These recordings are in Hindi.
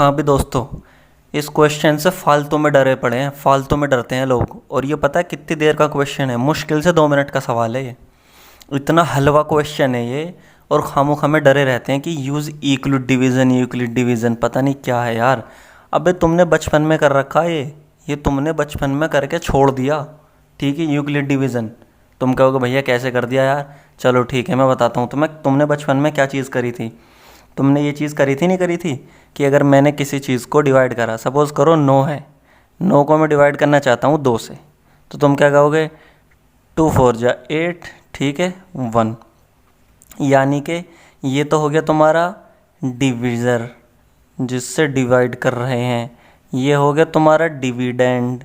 हाँ भी दोस्तों, इस क्वेश्चन से फालतू में डरे पड़े हैं, फालतू में डरते हैं लोग। और ये पता है कितनी देर का क्वेश्चन है? मुश्किल से 2 मिनट का सवाल है ये। इतना हलवा क्वेश्चन है ये। और खामोखा में डरे रहते हैं कि use Euclid division, Euclid division पता नहीं क्या है यार। अबे तुमने बचपन में कर रखा है ये तुमने बचपन में करके छोड़ दिया। ठीक है, यूक्लिड डिवीज़न। तुम कहोगे भैया कैसे कर दिया यार। चलो ठीक है, मैं बताता हूँ तुम्हें। तुमने बचपन में क्या चीज़ करी थी? तुमने ये चीज़ करी थी नहीं करी थी कि अगर मैंने किसी चीज़ को डिवाइड करा, सपोज़ करो 9 है, 9 को मैं डिवाइड करना चाहता हूँ 2 से, तो तुम क्या कहोगे? 2 4 जा 8, ठीक है, 1। यानी कि ये तो हो गया तुम्हारा डिविज़र, जिससे डिवाइड कर रहे हैं। ये हो गया तुम्हारा डिविडेंड।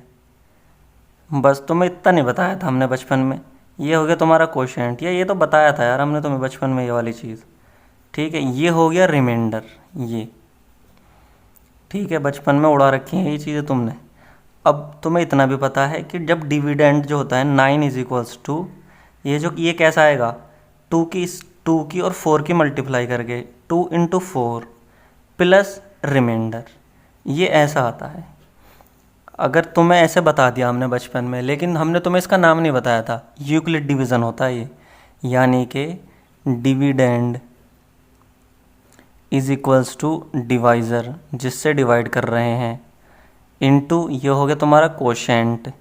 बस तुम्हें इतना नहीं बताया था हमने बचपन में। ये हो गया तुम्हारा कोशेंट, या ये तो बताया था यार हमने तुम्हें बचपन में ये वाली चीज़। ठीक है, ये हो गया रिमाइंडर। ये ठीक है, बचपन में उड़ा रखी हैं ये चीज़ें तुमने। अब तुम्हें इतना भी पता है कि जब डिविडेंड जो होता है 9 इज इक्वल्स टू, ये कैसा आएगा? 2 की और 4 की मल्टीप्लाई करके 2 इंटू 4 प्लस रिमाइंडर, ये ऐसा आता है। अगर तुम्हें ऐसे बता दिया हमने बचपन में, लेकिन हमने तुम्हें इसका नाम नहीं बताया था, यूक्लिड डिवीज़न होता है ये। यानी कि dividend is equals to divisor, जिससे डिवाइड कर रहे हैं, इनटू ये हो गया तुम्हारा कोशेंट।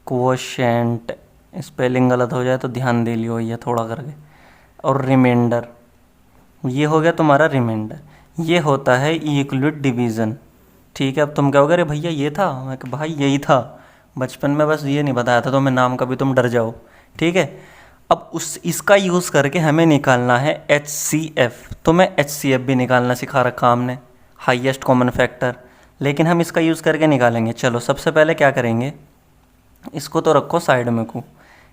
कोशेंट स्पेलिंग गलत हो जाए तो ध्यान दे लियो ये थोड़ा करके। और रिमाइंडर, ये हो गया तुम्हारा रिमाइंडर। ये होता है यूक्लिड डिवीज़न। ठीक है, अब तुम कहोगे अरे भैया ये था। मैं कि भाई यही था, बचपन में बस ये नहीं बताया था तो मैं नाम कभी तुम डर जाओ। ठीक है, अब इसका यूज़ करके हमें निकालना है HCF। तो मैं HCF भी निकालना सिखा रखा हमने, हाईएस्ट कॉमन फैक्टर। लेकिन हम इसका यूज़ करके निकालेंगे। चलो सबसे पहले क्या करेंगे, इसको तो रखो साइड में को,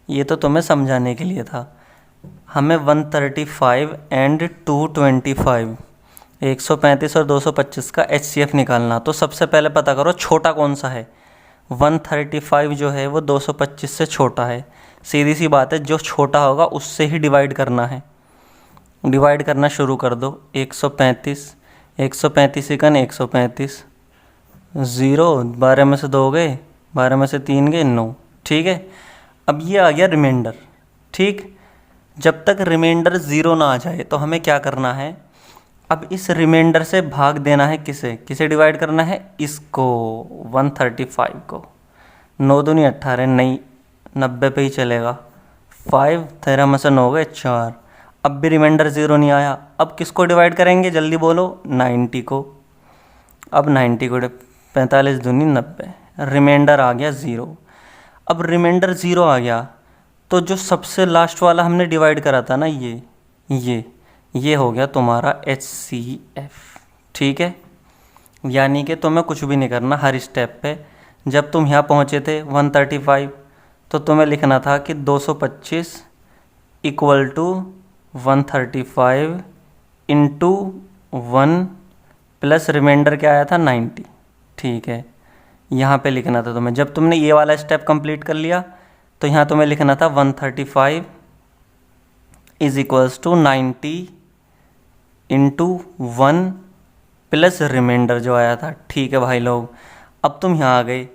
ये तो तुम्हें समझाने के लिए था। हमें 135 एंड 225, 135 और 225 का HCF निकालना। तो सबसे पहले पता करो छोटा कौन सा है। 135 जो है वो 225 से छोटा है। सीधी सी बात है, जो छोटा होगा उससे ही डिवाइड करना है। डिवाइड करना शुरू कर दो। 135, 135 इकन 135, 0, 12 में से 2 गए, 12 में से 3 गए, 9। ठीक है, अब ये आ गया रिमाइंडर। ठीक, जब तक रिमाइंडर 0 ना आ जाए तो हमें क्या करना है? अब इस रिमाइंडर से भाग देना है किसे डिवाइड करना है? इसको, 135 को। 9 दूनी 18, नहीं 90 पे ही चलेगा। 5 13 में से 9 गए 4। अब भी रिमाइंडर 0 नहीं आया। अब किसको डिवाइड करेंगे जल्दी बोलो? 90 को। अब 90 को 45 दूनी 90, रिमाइंडर आ गया 0। अब रिमाइंडर 0 आ गया तो जो सबसे लास्ट वाला हमने डिवाइड करा था ना, ये हो गया तुम्हारा HCF। ठीक है, यानी कि तुम्हें कुछ भी नहीं करना हर स्टेप पे। जब तुम यहाँ पहुँचे थे 135, तो तुम्हें लिखना था कि 225 equal to 135 into 1 plus remainder क्या आया था? 90। ठीक है, यहाँ पे लिखना था तुम्हें। जब तुमने ये वाला स्टेप कंप्लीट कर लिया तो यहाँ तुम्हें लिखना था 135 is equals to 90 into 1 plus remainder जो आया था। ठीक है भाई लोग, अब तुम यहाँ आ गए।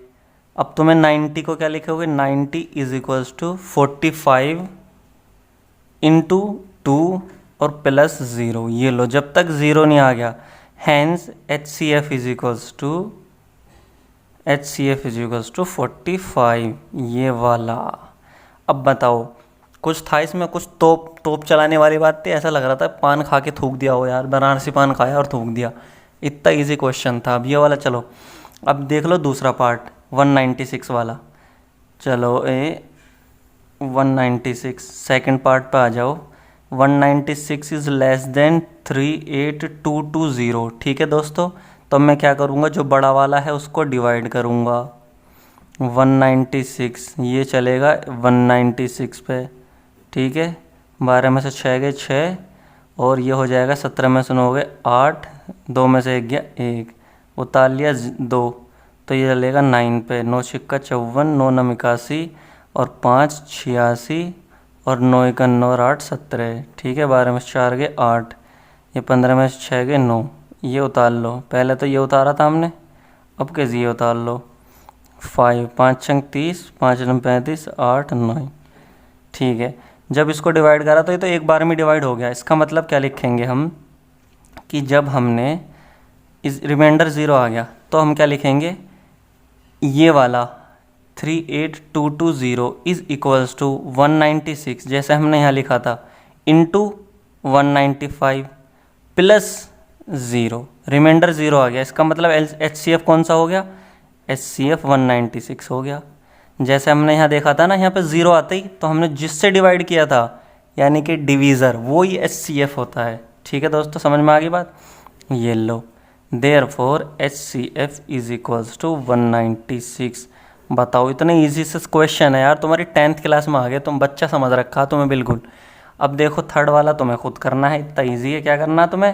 अब तुम्हें 90 को क्या लिखोगे? 90 इज इक्वल्स टू 45 इंटू 2 और प्लस 0। ये लो, जब तक 0 नहीं आ गया, hence HCF is equals to 45, ये वाला। अब बताओ, कुछ था इसमें? कुछ तोप चलाने वाली बात थी? ऐसा लग रहा था पान खा के थूक दिया हो यार, बनारसी पान खाया और थूक दिया। इतना इजी क्वेश्चन था। अब ये वाला चलो, अब देख लो दूसरा पार्ट, 196 वाला। चलो 196 सेकंड पार्ट पे आ जाओ। 196 इज़ लेस देन 38220। ठीक है दोस्तों, तो मैं क्या करूँगा, जो बड़ा वाला है उसको डिवाइड करूँगा। 196 ये चलेगा 196 पे। ठीक है, 12 में से 6 गए 6, और ये हो जाएगा 17 में से 9 गए 8, 2 में से 1 गया 1, उतार लिया 2, तो ये चलेगा 9 पे। 9 छिक्का 54, 9 नम 81 और 5 86 और 9 1 9 और 8 17। ठीक है, 12 में से 4 गए 8, ये 15 में से 6 गए 9, ये उतार लो, पहले तो ये उतारा था हमने, अब कैसे ये उतार लो। 5 5 छंग 30, 5 नम 35, 8 9। ठीक है, जब इसको डिवाइड करा तो ये तो एक बार में डिवाइड हो गया। इसका मतलब क्या लिखेंगे हम कि जब हमने इस रिमाइंडर 0 आ गया तो हम क्या लिखेंगे, ये वाला 38220 इज इक्वल्स टू 196, जैसे हमने यहाँ लिखा था, इंटू 195 प्लस 0, रिमाइंडर 0 आ गया। इसका मतलब HCF कौन सा हो गया, HCF 196 हो गया। जैसे हमने यहाँ देखा था ना, यहाँ पे 0 आते ही तो हमने जिससे डिवाइड किया था यानी कि डिवीज़र, वो ही HCF होता है। ठीक है दोस्तों, समझ में आ गई बात। ये लो, therefore HCF is equals to 196। बताओ, इतने ईजी से क्वेश्चन है यार, तुम्हारी 10th क्लास में आ गए, तुम बच्चा समझ रखा तुम्हें बिल्कुल। अब देखो थर्ड वाला तुम्हें खुद करना है, इतना ईजी है। क्या करना है तुम्हें,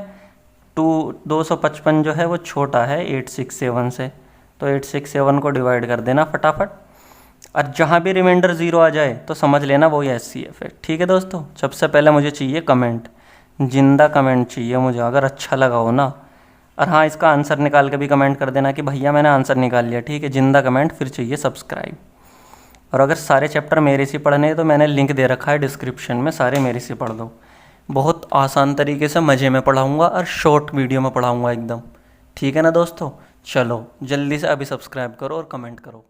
255 जो है वो छोटा है 867 से, तो 867 को डिवाइड कर देना फटाफट, और जहाँ भी रिमाइंडर 0 आ जाए तो समझ लेना वो ही HCF है। ठीक है दोस्तों, सबसे पहले मुझे चाहिए कमेंट, जिंदा कमेंट चाहिए मुझे, अगर अच्छा लगा हो ना। और हाँ, इसका आंसर निकाल के भी कमेंट कर देना कि भैया मैंने आंसर निकाल लिया। ठीक है, जिंदा कमेंट, फिर चाहिए सब्सक्राइब। और अगर सारे चैप्टर मेरे से पढ़ने हैं तो मैंने लिंक दे रखा है डिस्क्रिप्शन में, सारे मेरे से पढ़ दो। बहुत आसान तरीके से मज़े में पढ़ाऊँगा और शॉर्ट वीडियो में पढ़ाऊँगा एकदम। ठीक है ना दोस्तों, चलो जल्दी से अभी सब्सक्राइब करो और कमेंट करो।